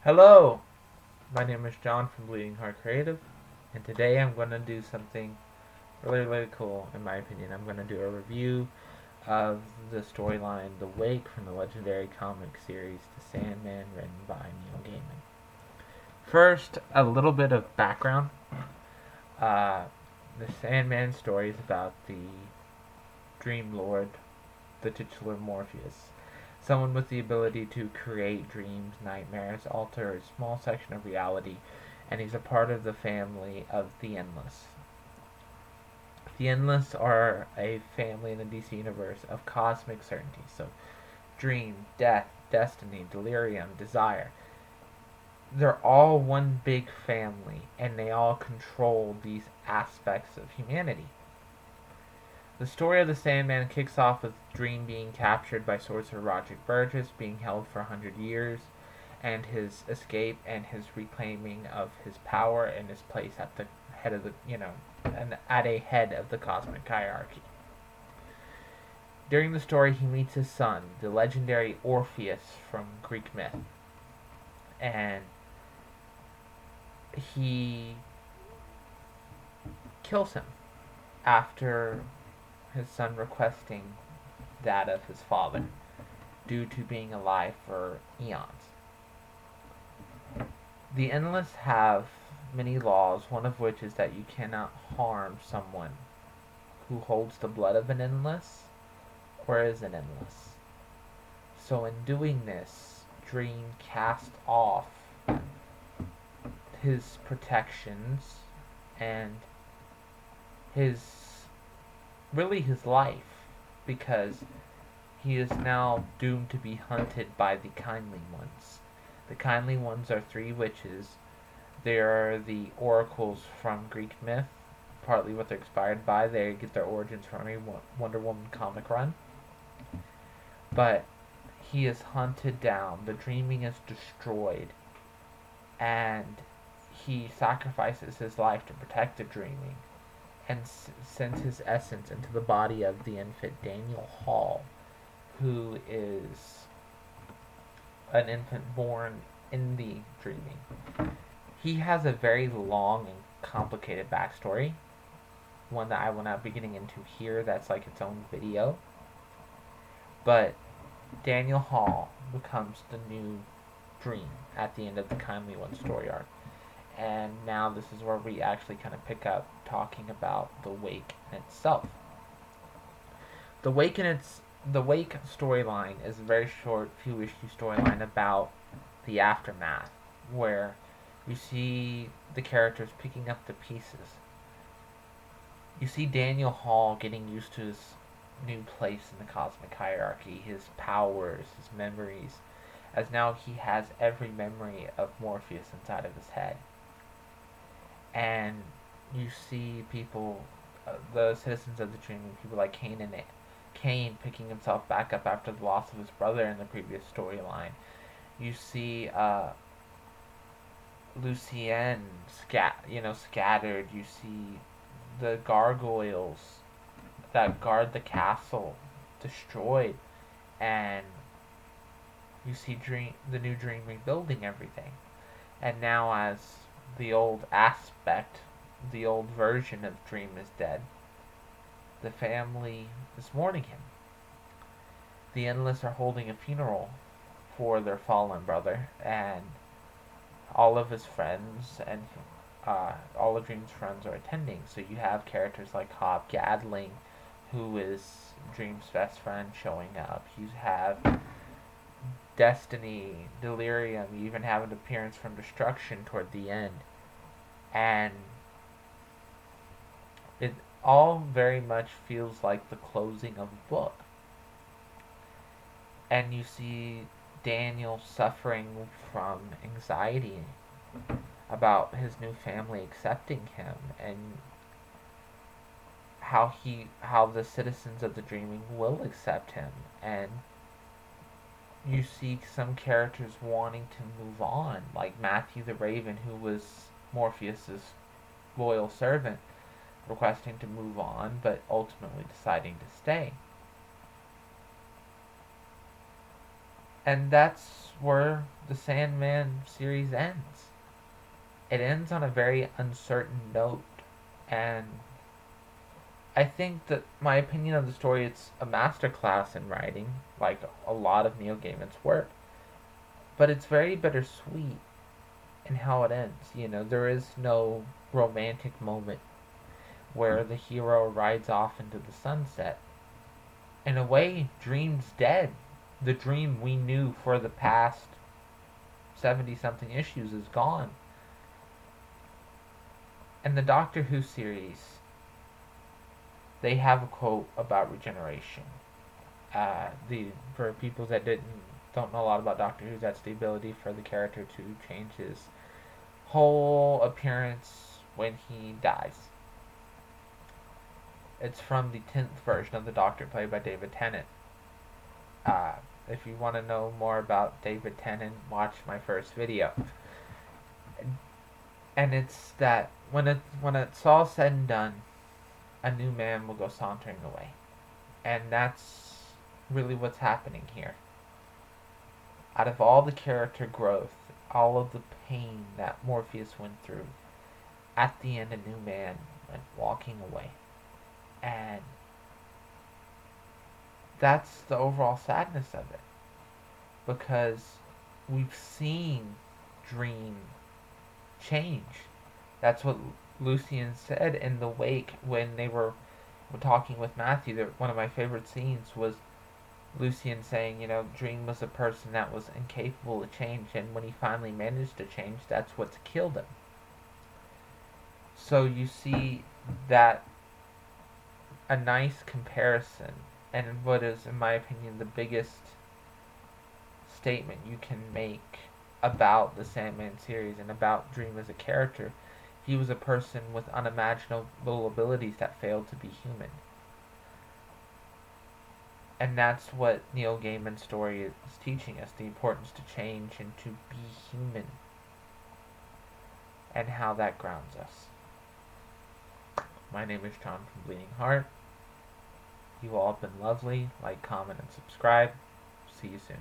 Hello, my name is John from Bleeding Heart Creative, and today I'm going to do something really cool in my opinion. I'm going to do a review of the storyline The Wake from the legendary comic series The Sandman, written by Neil Gaiman. First, a little bit of background. Uh, the Sandman story is about the Dream Lord, the titular Morpheus, someone with the ability to create dreams, nightmares, alter a small section of reality, and he's a part of the family of the Endless. The Endless are a family in the DC universe of cosmic certainty. So, dream, death, destiny, delirium, desire. They're all one big family, and they all control these aspects of humanity. The story of the Sandman kicks off with Dream being captured by sorcerer Roderick Burgess, being held for 100 years, and his escape and his reclaiming of his power and his place at the head of the, and at a head of the cosmic hierarchy. During the story, he meets his son, the legendary Orpheus from Greek myth, and he kills him after his son requesting that of his father due to being alive for eons. The Endless have many laws, one of which is that you cannot harm someone who holds the blood of an Endless or is an Endless. So in doing this, Dream cast off his protections and his his life, because he is now doomed to be hunted by the Kindly Ones. The Kindly Ones are three witches. They are the oracles from Greek myth, partly what they're inspired by. They get their origins from a Wonder Woman comic run. But he is hunted down. The Dreaming is destroyed. And he sacrifices his life to protect the Dreaming and sends his essence into the body of the infant Daniel Hall, who is an infant born in the Dreaming. He has a very long and complicated backstory, one that I will not be getting into here. That's like its own video. But Daniel Hall becomes the new Dream at the end of the Kindly One story arc. And now this is where we actually kind of pick up talking about the Wake itself. The Wake the Wake storyline is a very short, few issue storyline about the aftermath, where you see the characters picking up the pieces. You see Daniel Hall getting used to his new place in the cosmic hierarchy, his powers, his memories, as now he has every memory of Morpheus inside of his head. And you see people, the citizens of the Dreaming, people like Cain picking himself back up after the loss of his brother in the previous storyline. You see Lucienne scattered. You see the gargoyles that guard the castle destroyed, and you see the new Dream rebuilding everything. And now, as the old aspect, the old version of Dream is dead, the family is mourning him. The Endless are holding a funeral for their fallen brother, and all of his friends and all of Dream's friends are attending. So you have characters like Hob Gadling, who is Dream's best friend, showing up. You have Destiny, Delirium, you even have an appearance from Destruction toward the end. And it all very much feels like the closing of a book. And you see Daniel suffering from anxiety about his new family accepting him, and how the citizens of the Dreaming will accept him. And you see some characters wanting to move on, like Matthew the Raven, who was Morpheus's loyal servant, requesting to move on, but ultimately deciding to stay. And that's where the Sandman series ends. It ends on a very uncertain note, and I think that my opinion of the story, it's a masterclass in writing, like a lot of Neil Gaiman's work, but it's very bittersweet in how it ends. You know, there is no romantic moment where the hero rides off into the sunset. In a way, Dream's dead. The Dream we knew for the past 70 something issues is gone. And the Doctor Who series, they have a quote about regeneration. The For people that don't know a lot about Doctor Who, that's the ability for the character to change his whole appearance when he dies. It's from the 10th version of the Doctor, played by David Tennant. Uh, if you want to know more about David Tennant, watch my first video. And it's that when it's all said and done, a new man will go sauntering away, and that's really what's happening here. Out of all the character growth, all of the pain that Morpheus went through, at the end, a new man went walking away, and that's the overall sadness of it, because we've seen Dream change. That's what Lucian said in the wake when they were talking with Matthew. One of my favorite scenes was Lucian saying, you know, Dream was a person that was incapable of change, and when he finally managed to change, that's what's killed him. So you see that a nice comparison, and what is, in my opinion, the biggest statement you can make about the Sandman series and about Dream as a character. He was a person with unimaginable abilities that failed to be human. And that's what Neil Gaiman's story is teaching us, the importance to change and to be human, and how that grounds us. My name is John from Bleeding Heart. You all have been lovely. Like, comment, and subscribe. See you soon.